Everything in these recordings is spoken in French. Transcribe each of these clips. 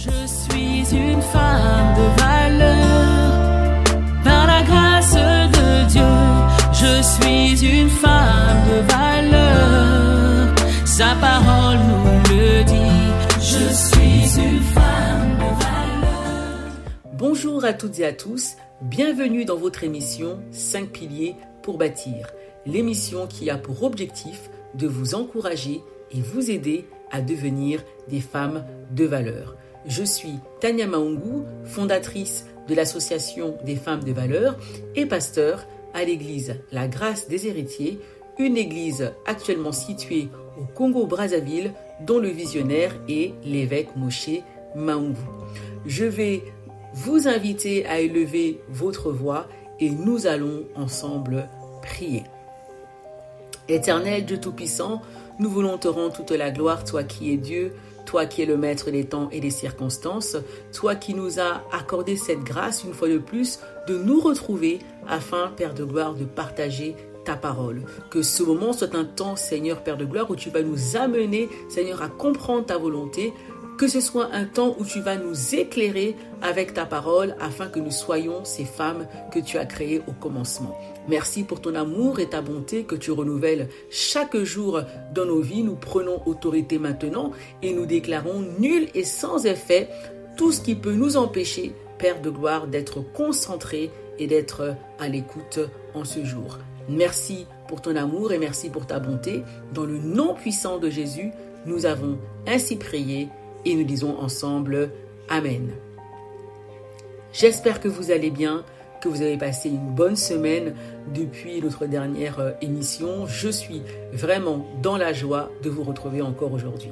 Je suis une femme de valeur, par la grâce de Dieu. Je suis une femme de valeur, sa parole nous le dit. Je suis une femme de valeur. Bonjour à toutes et à tous, bienvenue dans votre émission 5 piliers pour bâtir. L'émission qui a pour objectif de vous encourager et vous aider à devenir des femmes de valeur. Je suis Tania Maungu, fondatrice de l'association des femmes de valeur et pasteur à l'église La Grâce des Héritiers, une église actuellement située au Congo-Brazzaville dont le visionnaire est l'évêque Moshe Maungu. Je vais vous inviter à élever votre voix et nous allons ensemble prier. Éternel Dieu Tout-Puissant, nous voulons te rendre toute la gloire, toi qui es Dieu, toi qui es le maître des temps et des circonstances, toi qui nous as accordé cette grâce une fois de plus de nous retrouver afin, Père de gloire, de partager ta parole. Que ce moment soit un temps, Seigneur Père de gloire, où tu vas nous amener, Seigneur, à comprendre ta volonté. Que ce soit un temps où tu vas nous éclairer avec ta parole afin que nous soyons ces femmes que tu as créées au commencement. Merci pour ton amour et ta bonté que tu renouvelles chaque jour dans nos vies. Nous prenons autorité maintenant et nous déclarons nul et sans effet tout ce qui peut nous empêcher, Père de gloire, d'être concentrés et d'être à l'écoute en ce jour. Merci pour ton amour et merci pour ta bonté. Dans le nom puissant de Jésus, nous avons ainsi prié. Et nous disons ensemble Amen. J'espère que vous allez bien, que vous avez passé une bonne semaine depuis notre dernière émission. Je suis vraiment dans la joie de vous retrouver encore aujourd'hui.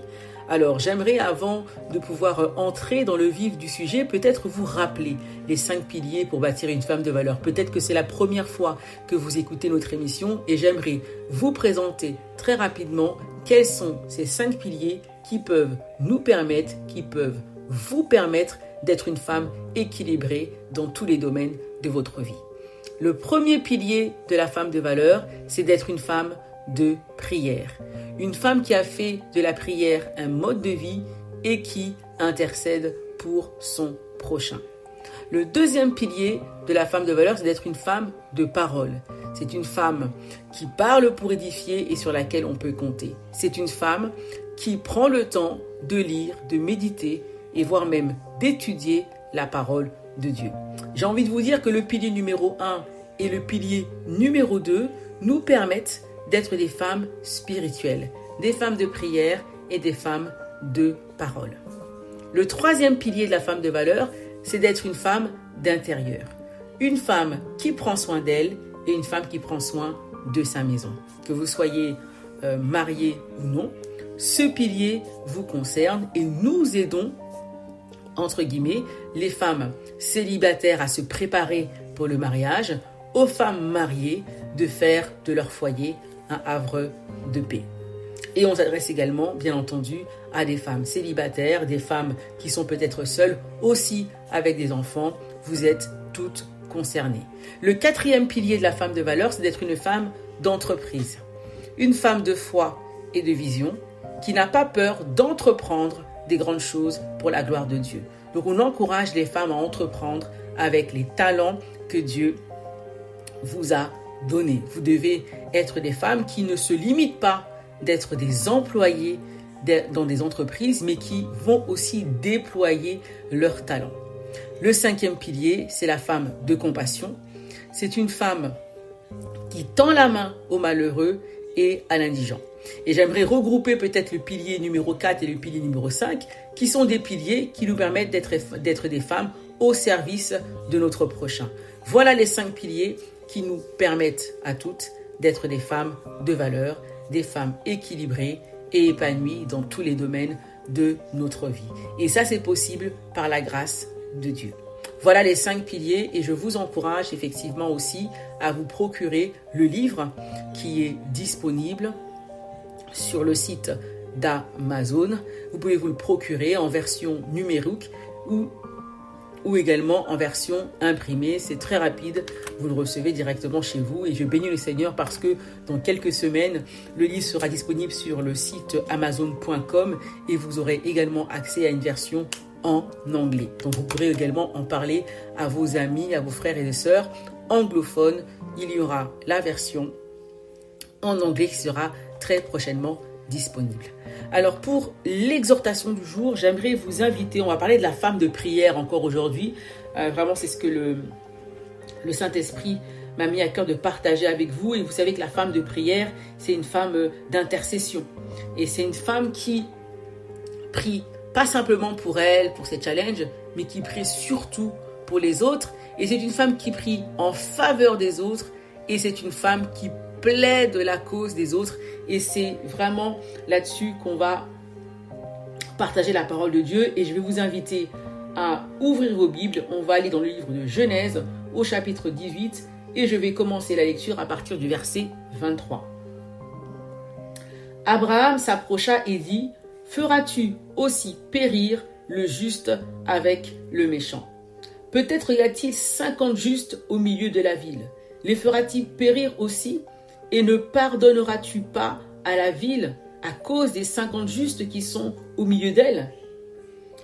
Alors, j'aimerais, avant de pouvoir entrer dans le vif du sujet, peut-être vous rappeler les 5 piliers pour bâtir une femme de valeur. Peut-être que c'est la première fois que vous écoutez notre émission et j'aimerais vous présenter très rapidement quels sont ces 5 piliers qui peuvent nous permettre, qui peuvent vous permettre d'être une femme équilibrée dans tous les domaines de votre vie. Le premier pilier de la femme de valeur, c'est d'être une femme de prière. Une femme qui a fait de la prière un mode de vie et qui intercède pour son prochain. Le deuxième pilier de la femme de valeur, c'est d'être une femme de parole. C'est une femme qui parle pour édifier et sur laquelle on peut compter. C'est une femme qui prend le temps de lire, de méditer et voire même d'étudier la parole de Dieu. J'ai envie de vous dire que le pilier numéro 1 et le pilier numéro 2 nous permettent d'être des femmes spirituelles, des femmes de prière et des femmes de parole. Le troisième pilier de la femme de valeur, c'est d'être une femme d'intérieur. Une femme qui prend soin d'elle et une femme qui prend soin de sa maison. Que vous soyez marié ou non, ce pilier vous concerne et nous aidons, entre guillemets, les femmes célibataires à se préparer pour le mariage, aux femmes mariées de faire de leur foyer un havre de paix. Et on s'adresse également, bien entendu, à des femmes célibataires, des femmes qui sont peut-être seules, aussi avec des enfants. Vous êtes toutes concernées. Le quatrième pilier de la femme de valeur, c'est d'être une femme d'entreprise. Une femme de foi et de vision qui n'a pas peur d'entreprendre des grandes choses pour la gloire de Dieu. Donc on encourage les femmes à entreprendre avec les talents que Dieu vous a donnés. Vous devez être des femmes qui ne se limitent pas d'être des employés dans des entreprises, mais qui vont aussi déployer leurs talents. Le cinquième pilier, c'est la femme de compassion. C'est une femme qui tend la main aux malheureux et à l'indigent. Et j'aimerais regrouper peut-être le pilier numéro 4 et le pilier numéro 5, qui sont des piliers qui nous permettent d'être des femmes au service de notre prochain. Voilà les 5 piliers qui nous permettent à toutes d'être des femmes de valeur, des femmes équilibrées et épanouies dans tous les domaines de notre vie. Et ça, c'est possible par la grâce de Dieu. Voilà les 5 piliers et je vous encourage effectivement aussi à vous procurer le livre qui est disponible sur le site d'Amazon. Vous pouvez vous le procurer en version numérique ou également en version imprimée. C'est très rapide, vous le recevez directement chez vous et je bénis le Seigneur parce que dans quelques semaines, le livre sera disponible sur le site amazon.com et vous aurez également accès à une version en anglais. Donc vous pourrez également en parler à vos amis, à vos frères et sœurs anglophones. Il y aura la version en anglais qui sera très prochainement disponible. Alors pour l'exhortation du jour, j'aimerais vous inviter, on va parler de la femme de prière encore aujourd'hui. Vraiment c'est ce que le Saint-Esprit m'a mis à cœur de partager avec vous. Et vous savez que la femme de prière, c'est une femme d'intercession. Et c'est une femme qui prie pas simplement pour elle, pour ses challenges, mais qui prie surtout pour les autres. Et c'est une femme qui prie en faveur des autres. Et c'est une femme qui plaide la cause des autres. Et c'est vraiment là-dessus qu'on va partager la parole de Dieu. Et je vais vous inviter à ouvrir vos Bibles. On va aller dans le livre de Genèse au chapitre 18. Et je vais commencer la lecture à partir du verset 23. Abraham s'approcha et dit, « Feras-tu aussi périr le juste avec le méchant? Peut-être y a-t-il 50 justes au milieu de la ville. Les fera-t-il périr aussi? Et ne pardonneras-tu pas à la ville à cause des 50 justes qui sont au milieu d'elle?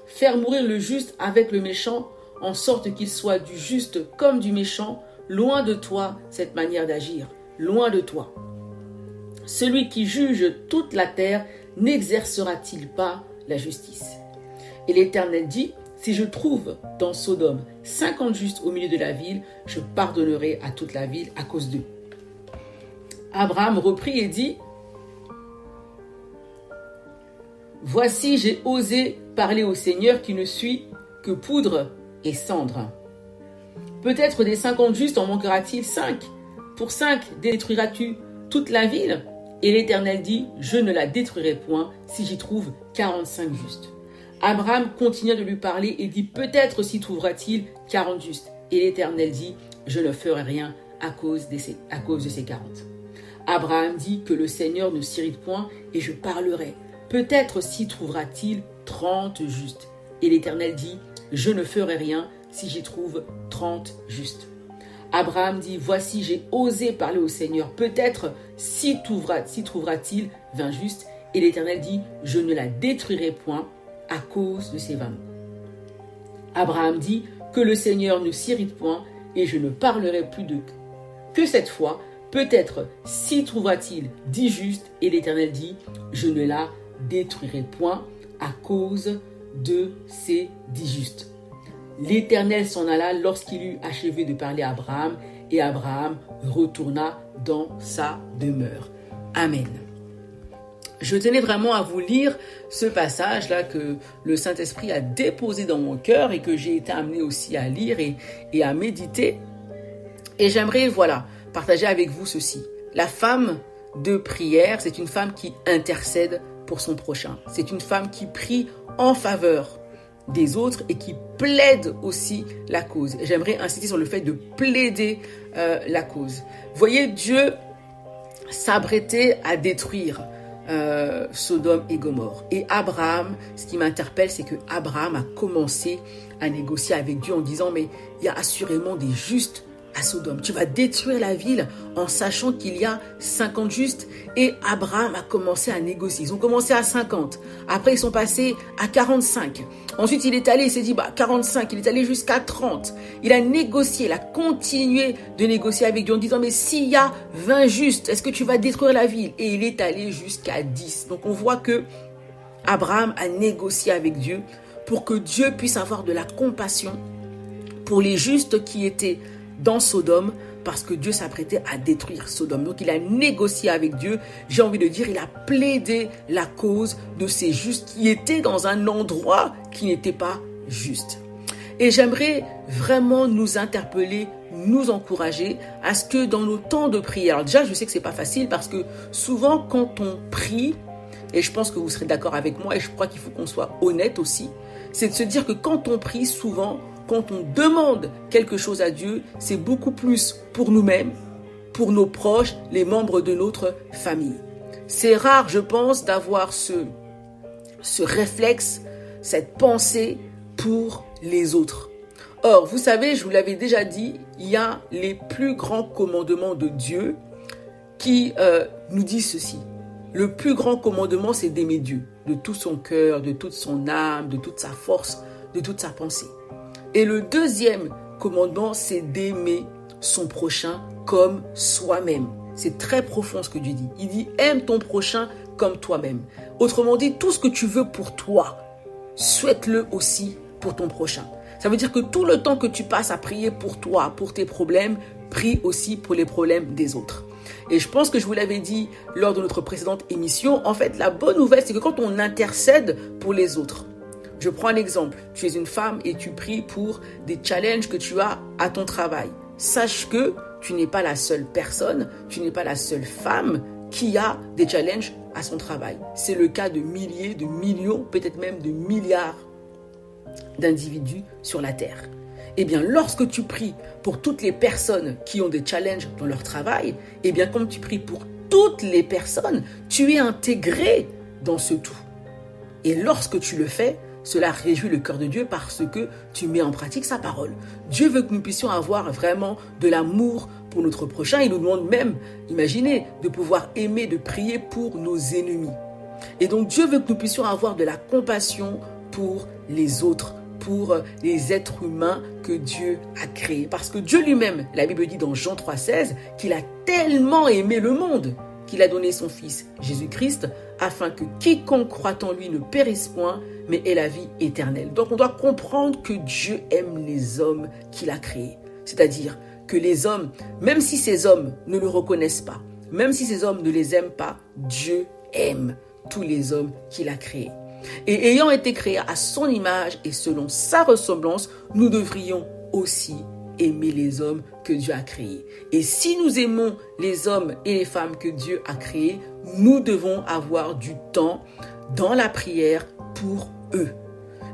Faire mourir le juste avec le méchant, en sorte qu'il soit du juste comme du méchant, loin de toi cette manière d'agir, loin de toi. Celui qui juge toute la terre n'exercera-t-il pas la justice? Et l'Éternel dit, si je trouve dans Sodome 50 justes au milieu de la ville, je pardonnerai à toute la ville à cause d'eux. Abraham reprit et dit, voici j'ai osé parler au Seigneur qui ne suis que poudre et cendre. Peut-être des 50 justes en manquera-t-il 5? Pour 5 détruiras-tu toute la ville? Et l'Éternel dit, je ne la détruirai point si j'y trouve 45 justes. Abraham continua de lui parler et dit, peut-être s'y trouvera-t-il 40 justes. Et l'Éternel dit, je ne ferai rien à cause de ces 40. Abraham dit que le Seigneur ne s'irrite point et je parlerai. Peut-être s'y trouvera-t-il 30 justes. Et l'Éternel dit, je ne ferai rien si j'y trouve 30 justes. Abraham dit, voici j'ai osé parler au Seigneur, peut-être s'y trouvera-t-il 20 justes. Et l'Éternel dit, je ne la détruirai point à cause de ces 20. Abraham dit, que le Seigneur ne s'irrite point et je ne parlerai plus d'eux. Que cette fois, peut-être s'y trouvera-t-il 10 justes. Et l'Éternel dit, je ne la détruirai point à cause de ces 10 justes. L'Éternel s'en alla lorsqu'il eut achevé de parler à Abraham, et Abraham retourna dans sa demeure. Amen. Je tenais vraiment à vous lire ce passage-là que le Saint-Esprit a déposé dans mon cœur et que j'ai été amené aussi à lire et à méditer. Et j'aimerais, partager avec vous ceci. La femme de prière, c'est une femme qui intercède pour son prochain. C'est une femme qui prie en faveur des autres et qui plaide aussi la cause. Et j'aimerais insister sur le fait de plaider la cause. Voyez, Dieu s'apprêtait à détruire Sodome et Gomorrhe. Et Abraham, ce qui m'interpelle, c'est que Abraham a commencé à négocier avec Dieu en disant, mais il y a assurément des justes à Sodome. Tu vas détruire la ville en sachant qu'il y a 50 justes. Et Abraham a commencé à négocier. Ils ont commencé à 50. Après, ils sont passés à 45. Ensuite, il est allé, il s'est dit, 45. Il est allé jusqu'à 30. Il a négocié, il a continué de négocier avec Dieu en disant, mais s'il y a 20 justes, est-ce que tu vas détruire la ville? Et il est allé jusqu'à 10. Donc, on voit que Abraham a négocié avec Dieu pour que Dieu puisse avoir de la compassion pour les justes qui étaient dans Sodome, parce que Dieu s'apprêtait à détruire Sodome. Donc il a négocié avec Dieu, j'ai envie de dire, il a plaidé la cause de ces justes qui étaient dans un endroit qui n'était pas juste. Et j'aimerais vraiment nous interpeller, nous encourager à ce que dans nos temps de prière, alors déjà je sais que c'est pas facile parce que souvent quand on prie, et je pense que vous serez d'accord avec moi et je crois qu'il faut qu'on soit honnête aussi, c'est de se dire que quand on prie souvent, quand on demande quelque chose à Dieu, c'est beaucoup plus pour nous-mêmes, pour nos proches, les membres de notre famille. C'est rare, je pense, d'avoir ce réflexe, cette pensée pour les autres. Or, vous savez, je vous l'avais déjà dit, il y a les plus grands commandements de Dieu qui nous disent ceci. Le plus grand commandement, c'est d'aimer Dieu, de tout son cœur, de toute son âme, de toute sa force, de toute sa pensée. Et le deuxième commandement, c'est d'aimer son prochain comme soi-même. C'est très profond ce que Dieu dit. Il dit, aime ton prochain comme toi-même. Autrement dit, tout ce que tu veux pour toi, souhaite-le aussi pour ton prochain. Ça veut dire que tout le temps que tu passes à prier pour toi, pour tes problèmes, prie aussi pour les problèmes des autres. Et je pense que je vous l'avais dit lors de notre précédente émission, en fait, la bonne nouvelle, c'est que quand on intercède pour les autres, je prends un exemple, tu es une femme et tu pries pour des challenges que tu as à ton travail. Sache que tu n'es pas la seule personne, tu n'es pas la seule femme qui a des challenges à son travail. C'est le cas de milliers, de millions, peut-être même de milliards d'individus sur la Terre. Eh bien, lorsque tu pries pour toutes les personnes qui ont des challenges dans leur travail, eh bien, comme tu pries pour toutes les personnes, tu es intégré dans ce tout. Et lorsque tu le fais, cela réjouit le cœur de Dieu parce que tu mets en pratique sa parole. Dieu veut que nous puissions avoir vraiment de l'amour pour notre prochain. Il nous demande même, imaginez, de pouvoir aimer, de prier pour nos ennemis. Et donc Dieu veut que nous puissions avoir de la compassion pour les autres, pour les êtres humains que Dieu a créés. Parce que Dieu lui-même, la Bible dit dans Jean 3,16, qu'il a tellement aimé le monde qu'il a donné son Fils Jésus-Christ afin que quiconque croit en lui ne périsse point, mais ait la vie éternelle. Donc on doit comprendre que Dieu aime les hommes qu'il a créés. C'est-à-dire que les hommes, même si ces hommes ne le reconnaissent pas, même si ces hommes ne les aiment pas, Dieu aime tous les hommes qu'il a créés. Et ayant été créés à son image et selon sa ressemblance, nous devrions aussi aimer les hommes que Dieu a créés. Et si nous aimons les hommes et les femmes que Dieu a créés, nous devons avoir du temps dans la prière pour eux.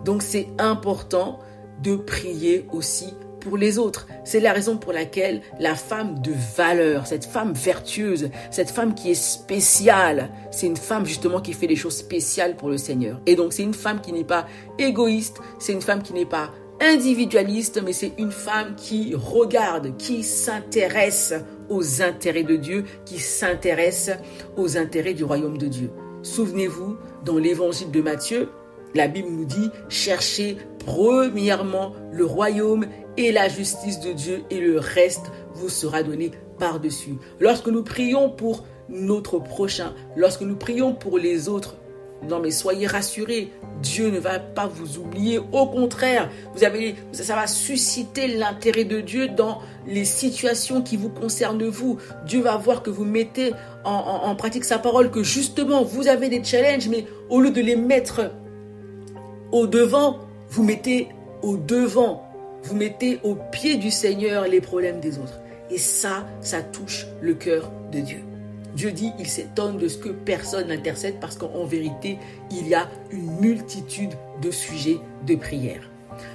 Donc c'est important de prier aussi pour les autres. C'est la raison pour laquelle la femme de valeur, cette femme vertueuse, cette femme qui est spéciale, c'est une femme justement qui fait des choses spéciales pour le Seigneur. Et donc c'est une femme qui n'est pas égoïste, c'est une femme qui n'est pas individualiste, mais c'est une femme qui regarde, qui s'intéresse aux intérêts de Dieu, qui s'intéresse aux intérêts du royaume de Dieu. Souvenez-vous, dans l'évangile de Matthieu, la Bible nous dit « Cherchez premièrement le royaume et la justice de Dieu et le reste vous sera donné par-dessus. » Lorsque nous prions pour notre prochain, lorsque nous prions pour les autres, non mais soyez rassurés, Dieu ne va pas vous oublier. Au contraire, ça va susciter l'intérêt de Dieu dans les situations qui vous concernent vous. Dieu va voir que vous mettez en pratique sa parole, que justement vous avez des challenges, mais au lieu de les mettre au devant, vous mettez au devant. Vous mettez au pied du Seigneur les problèmes des autres. Et ça touche le cœur de Dieu. Dieu dit, il s'étonne de ce que personne n'intercède parce qu'en vérité, il y a une multitude de sujets de prière.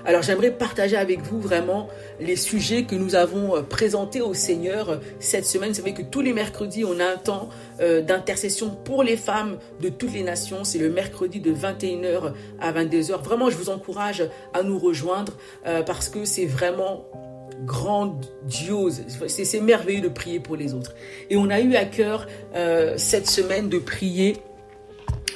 Alors j'aimerais partager avec vous vraiment les sujets que nous avons présentés au Seigneur cette semaine. Vous savez que tous les mercredis, on a un temps d'intercession pour les femmes de toutes les nations. C'est le mercredi de 21h à 22h. Vraiment, je vous encourage à nous rejoindre parce que c'est vraiment grandiose, c'est merveilleux de prier pour les autres. Et on a eu à cœur cette semaine de prier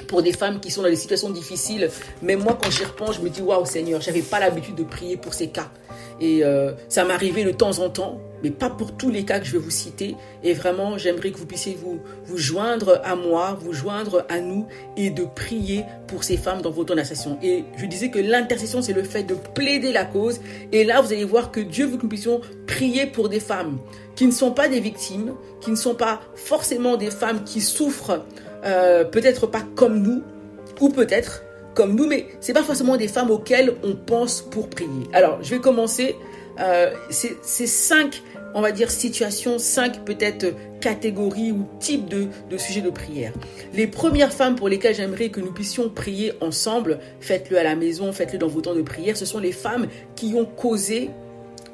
pour des femmes qui sont dans des situations difficiles. Mais moi, quand j'y repense, je me dis, waouh Seigneur, j'avais pas l'habitude de prier pour ces cas. Et ça m'arrivait de temps en temps, mais pas pour tous les cas que je vais vous citer. Et vraiment, j'aimerais que vous puissiez vous joindre à moi, vous joindre à nous et de prier pour ces femmes dans votre intercession. Et je disais que l'intercession, c'est le fait de plaider la cause. Et là, vous allez voir que Dieu veut que nous puissions prier pour des femmes qui ne sont pas des victimes, qui ne sont pas forcément des femmes qui souffrent, peut-être pas comme nous, ou peut-être comme nous, mais c'est pas forcément des femmes auxquelles on pense pour prier. Alors, je vais commencer. C'est 5, on va dire, situations, 5 peut-être catégories ou types de sujets de prière. Les premières femmes pour lesquelles j'aimerais que nous puissions prier ensemble, faites-le à la maison, faites-le dans vos temps de prière, ce sont les femmes qui ont causé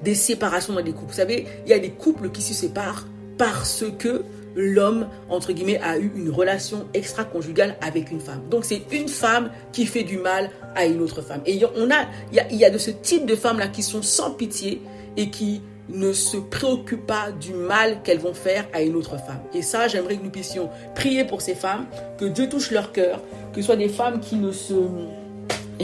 des séparations dans les couples. Vous savez, il y a des couples qui se séparent parce que l'homme, entre guillemets, a eu une relation extra-conjugale avec une femme. Donc, c'est une femme qui fait du mal à une autre femme. Et il y a de ce type de femmes-là qui sont sans pitié et qui ne se préoccupent pas du mal qu'elles vont faire à une autre femme. Et ça, j'aimerais que nous puissions prier pour ces femmes, que Dieu touche leur cœur, que ce soit des femmes qui ne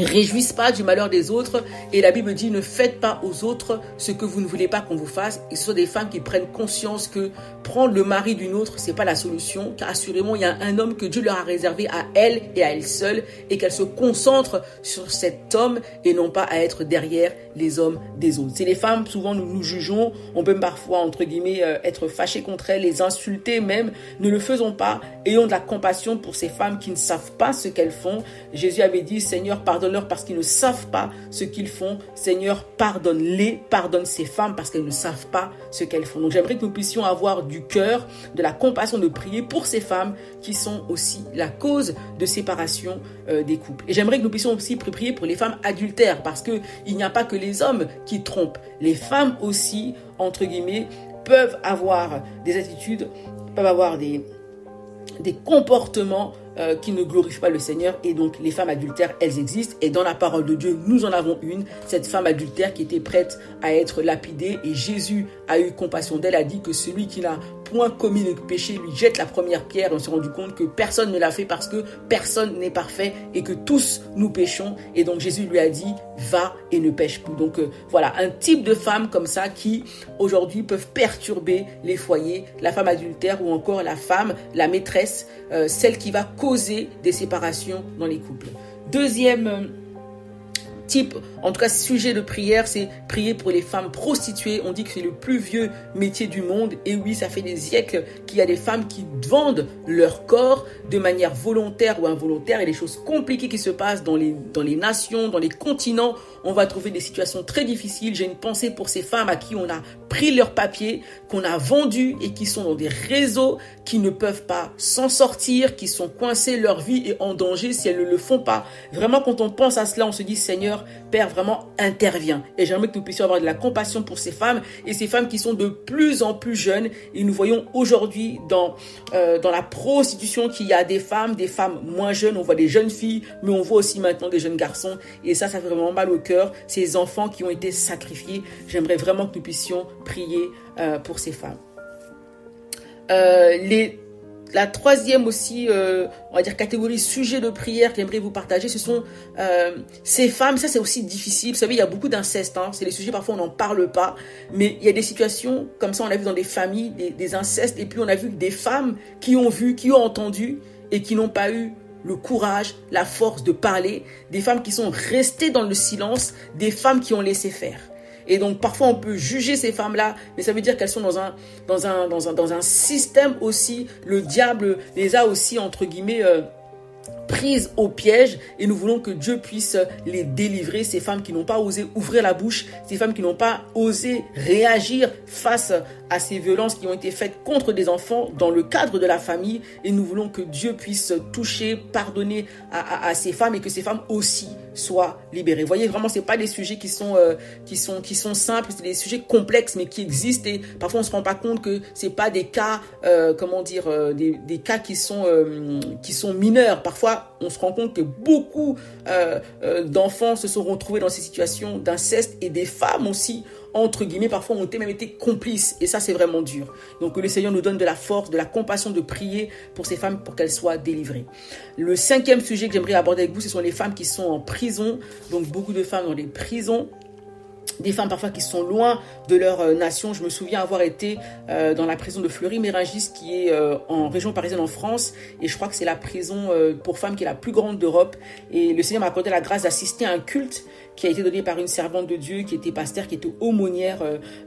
réjouissent pas du malheur des autres, et la Bible dit ne faites pas aux autres ce que vous ne voulez pas qu'on vous fasse. Et ce sont des femmes qui prennent conscience que prendre le mari d'une autre, c'est pas la solution, car assurément il y a un homme que Dieu leur a réservé à elle et à elle seule, et qu'elles se concentrent sur cet homme et non pas à être derrière les hommes des autres. C'est les femmes, souvent nous jugeons, on peut parfois entre guillemets être fâchés contre elles, les insulter même. Ne le faisons pas, ayons de la compassion pour ces femmes qui ne savent pas ce qu'elles font. Jésus avait dit, Seigneur, pardonne-leur parce qu'ils ne savent pas ce qu'ils font. Seigneur, pardonne-les, pardonne ces femmes parce qu'elles ne savent pas ce qu'elles font. Donc j'aimerais que nous puissions avoir du cœur, de la compassion, de prier pour ces femmes qui sont aussi la cause de séparation des couples. Et j'aimerais que nous puissions aussi prier pour les femmes adultères, parce que il n'y a pas que les hommes qui trompent. Les femmes aussi, entre guillemets, peuvent avoir des attitudes, peuvent avoir des comportements qui ne glorifient pas le Seigneur. Et donc les femmes adultères, elles existent, et dans la parole de Dieu nous en avons une, cette femme adultère qui était prête à être lapidée, et Jésus a eu compassion d'elle, a dit que celui qui n'a point commis le péché lui jette la première pierre. On s'est rendu compte que personne ne l'a fait parce que personne n'est parfait et que tous nous péchons, et donc Jésus lui a dit va et ne pêche plus. Donc voilà un type de femmes comme ça qui aujourd'hui peuvent perturber les foyers, la femme adultère, ou encore la femme, la maîtresse, celle qui va causer des séparations dans les couples. Deuxième type, en tout cas sujet de prière, c'est prier pour les femmes prostituées. On dit que c'est le plus vieux métier du monde, et oui, ça fait des siècles qu'il y a des femmes qui vendent leur corps de manière volontaire ou involontaire. Il y a des choses compliquées qui se passent dans les nations, dans les continents. On va trouver des situations très difficiles. J'ai une pensée pour ces femmes à qui on a pris leurs papiers, qu'on a vendus et qui sont dans des réseaux qui ne peuvent pas s'en sortir, qui sont coincés, leur vie est en danger si elles ne le font pas. Vraiment, quand on pense à cela, on se dit Seigneur, Père, vraiment intervient. Et j'aimerais que nous puissions avoir de la compassion pour ces femmes, et ces femmes qui sont de plus en plus jeunes. Et nous voyons aujourd'hui dans la prostitution qu'il y a des femmes moins jeunes. On voit des jeunes filles, mais on voit aussi maintenant des jeunes garçons. Et ça fait vraiment mal au cœur. Ces enfants qui ont été sacrifiés. J'aimerais vraiment que nous puissions prier pour ces femmes. La troisième aussi, on va dire catégorie sujet de prière que j'aimerais vous partager, ce sont ces femmes. Ça, c'est aussi difficile. Vous savez, il y a beaucoup d'inceste. C'est des sujets, parfois on n'en parle pas, mais il y a des situations comme ça, on a vu dans des familles, des incestes, et puis on a vu des femmes qui ont vu, qui ont entendu et qui n'ont pas eu le courage, la force de parler, des femmes qui sont restées dans le silence, des femmes qui ont laissé faire. Et donc parfois on peut juger ces femmes-là, mais ça veut dire qu'elles sont dans un système aussi. Le diable les a aussi entre guillemets prises au piège, et nous voulons que Dieu puisse les délivrer, ces femmes qui n'ont pas osé ouvrir la bouche, ces femmes qui n'ont pas osé réagir face à ces violences qui ont été faites contre des enfants dans le cadre de la famille. Et nous voulons que Dieu puisse toucher, pardonner à ces femmes, et que ces femmes aussi soient libérées. Vous voyez, vraiment, c'est pas des sujets qui sont simples, c'est des sujets complexes mais qui existent, et parfois on se rend pas compte que c'est pas des cas, des cas qui sont mineurs. Parfois, on se rend compte que beaucoup d'enfants se sont retrouvés dans ces situations d'inceste, et des femmes aussi, entre guillemets, parfois ont même été complices. Et ça, c'est vraiment dur. Donc, que le Seigneur nous donne de la force, de la compassion de prier pour ces femmes pour qu'elles soient délivrées. Le cinquième sujet que j'aimerais aborder avec vous, ce sont les femmes qui sont en prison. Donc, beaucoup de femmes dans les prisons. Des femmes parfois qui sont loin de leur nation. Je me souviens avoir été dans la prison de Fleury-Mérogis, qui est en région parisienne en France, et je crois que c'est la prison pour femmes qui est la plus grande d'Europe. Et le Seigneur m'a accordé la grâce d'assister à un culte qui a été donné par une servante de Dieu qui était pasteur, qui était aumônière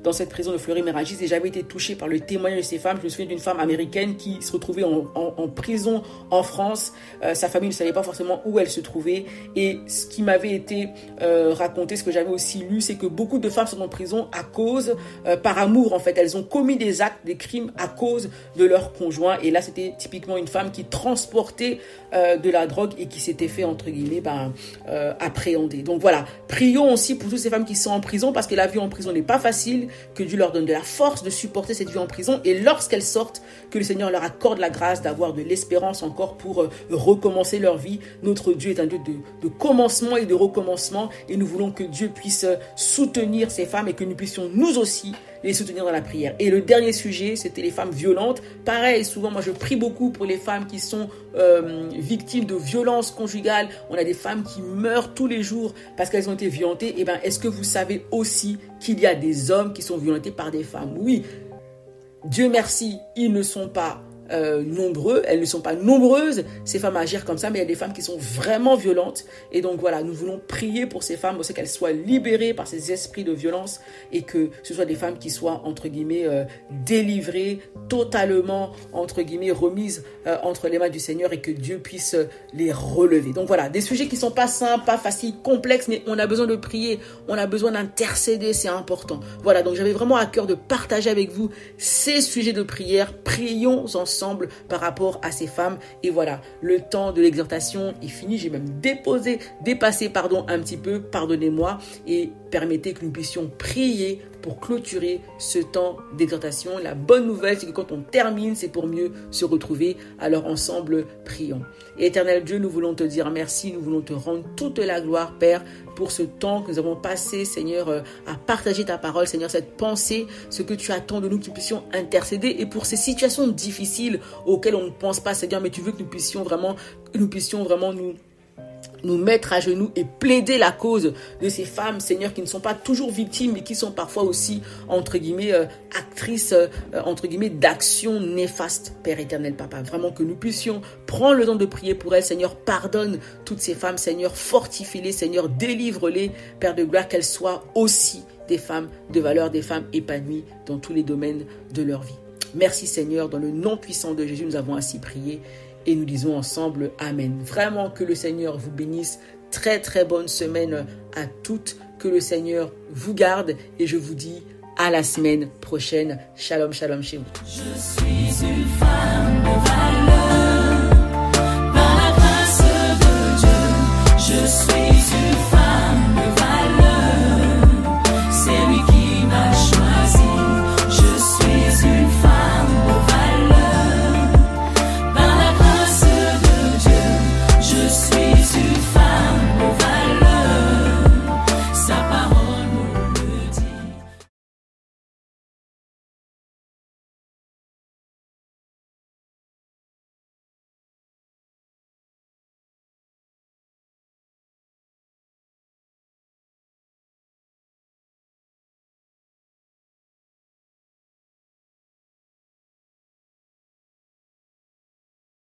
dans cette prison de Fleury-Mérogis, et j'avais été touchée par le témoignage de ces femmes. Je me souviens d'une femme américaine qui se retrouvait en prison en France. Sa famille ne savait pas forcément où elle se trouvait, et ce qui m'avait été raconté, ce que j'avais aussi lu, c'est que beaucoup de femmes sont en prison à cause, par amour en fait. Elles ont commis des actes, des crimes à cause de leur conjoint. Et là, c'était typiquement une femme qui transportait de la drogue et qui s'était fait, entre guillemets, appréhender. Donc voilà, prions aussi pour toutes ces femmes qui sont en prison, parce que la vie en prison n'est pas facile, que Dieu leur donne de la force de supporter cette vie en prison, et lorsqu'elles sortent, que le Seigneur leur accorde la grâce d'avoir de l'espérance encore pour recommencer leur vie. Notre Dieu est un Dieu de commencement et de recommencement, et nous voulons que Dieu puisse soutenir ces femmes, et que nous puissions nous aussi les soutenir dans la prière. Et le dernier sujet, c'était les femmes violentes. Pareil, souvent, moi, je prie beaucoup pour les femmes qui sont victimes de violences conjugales. On a des femmes qui meurent tous les jours parce qu'elles ont été violentées. Eh bien, est-ce que vous savez aussi qu'il y a des hommes qui sont violentés par des femmes? Oui, Dieu merci, ils ne sont pas nombreux, elles ne sont pas nombreuses, ces femmes à agir comme ça, mais il y a des femmes qui sont vraiment violentes. Et donc voilà, nous voulons prier pour ces femmes, aussi qu'elles soient libérées par ces esprits de violence et que ce soit des femmes qui soient, entre guillemets, délivrées, totalement, entre guillemets, remises entre les mains du Seigneur et que Dieu puisse les relever. Donc voilà, des sujets qui ne sont pas simples, pas faciles, complexes, mais on a besoin de prier, on a besoin d'intercéder, c'est important. Voilà, donc j'avais vraiment à cœur de partager avec vous ces sujets de prière. Prions ensemble par rapport à ces femmes. Et voilà, le temps de l'exhortation est fini. J'ai même dépassé un petit peu, pardonnez-moi, et permettez que nous puissions prier pour clôturer ce temps d'exhortation. La bonne nouvelle, c'est que quand on termine, c'est pour mieux se retrouver. Alors ensemble, prions. Et Éternel Dieu, nous voulons te dire merci, nous voulons te rendre toute la gloire, Père, pour ce temps que nous avons passé, Seigneur, à partager ta parole, Seigneur, cette pensée, ce que tu attends de nous, que nous puissions intercéder, et pour ces situations difficiles auxquelles on ne pense pas, Seigneur, mais tu veux que nous puissions vraiment nous mettre à genoux et plaider la cause de ces femmes, Seigneur, qui ne sont pas toujours victimes, mais qui sont parfois aussi, entre guillemets, actrices, entre guillemets, d'actions néfastes, Père éternel, Papa. Vraiment que nous puissions prendre le temps de prier pour elles, Seigneur, pardonne toutes ces femmes, Seigneur, fortifie-les, Seigneur, délivre-les, Père de gloire, qu'elles soient aussi des femmes de valeur, des femmes épanouies dans tous les domaines de leur vie. Merci, Seigneur, dans le nom puissant de Jésus, nous avons ainsi prié. Et nous disons ensemble Amen. Vraiment que le Seigneur vous bénisse. Très très bonne semaine à toutes. Que le Seigneur vous garde. Et je vous dis à la semaine prochaine. Shalom, shalom chez vous. Je suis une femme de valeur. Par la grâce de Dieu, je suis une